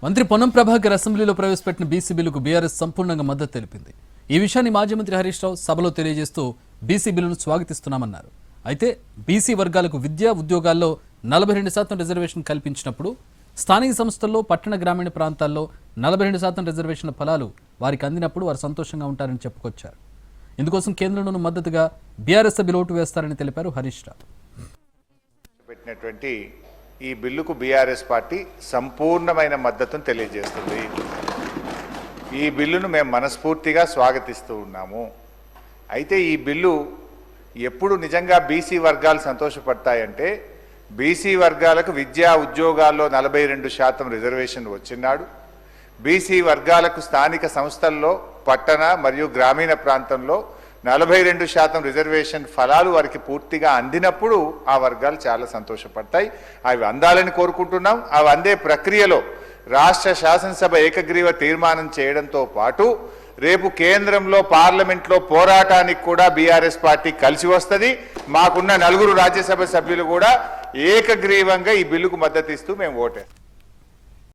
మంత్రి పొన్నం ప్రభాకర్ అసెంబ్లీలో ప్రవేశపెట్టిన బీసీ బిల్లుకు బీఆర్ఎస్ సంపూర్ణంగా మద్దతు తెలిపింది. ఈ విషయాన్ని మాజీ మంత్రి హరీష్ రావు సభలో తెలియజేస్తూ బీసీ బిల్లును స్వాగతిస్తున్నామన్నారు. అయితే బీసీ వర్గాలకు విద్యా ఉద్యోగాల్లో 42% రిజర్వేషన్ కల్పించినప్పుడు స్థానిక సంస్థల్లో పట్టణ గ్రామీణ ప్రాంతాల్లో 42% రిజర్వేషన్ ఫలాలు వారికి అందినప్పుడు వారు సంతోషంగా ఉంటారని చెప్పుకొచ్చారు. ఇందుకోసం కేంద్రంలోనూ మద్దతుగా బీఆర్ఎస్ సభ్యులు ఓటు వేస్తారని తెలిపారు హరీష్ రావు. పెట్టినటువంటి ఈ బిల్లుకు బీఆర్ఎస్ పార్టీ సంపూర్ణమైన మద్దతును తెలియజేస్తుంది. ఈ బిల్లును మేము మనస్ఫూర్తిగా స్వాగతిస్తూ ఉన్నాము. అయితే ఈ బిల్లు ఎప్పుడు నిజంగా బీసీ వర్గాలు సంతోషపడతాయంటే, బీసీ వర్గాలకు విద్యా ఉద్యోగాల్లో 42% రిజర్వేషన్ వచ్చినాడు, బీసీ వర్గాలకు స్థానిక సంస్థల్లో పట్టణ మరియు గ్రామీణ ప్రాంతంలో 42% రిజర్వేషన్ ఫలాలు వారికి పూర్తిగా అందినప్పుడు ఆ వర్గాలు చాలా సంతోషపడతాయి. అవి అందాలని కోరుకుంటున్నాం. అవి అందే ప్రక్రియలో రాష్ట్ర శాసనసభ ఏకగ్రీవ తీర్మానం చేయడంతో పాటు రేపు కేంద్రంలో పార్లమెంట్లో పోరాటానికి కూడా బీఆర్ఎస్ పార్టీ కలిసి వస్తుంది. మాకున్న 4 రాజ్యసభ సభ్యులు కూడా ఏకగ్రీవంగా ఈ బిల్లుకు మద్దతు ఇస్తూ మేము ఓటేస్తాం.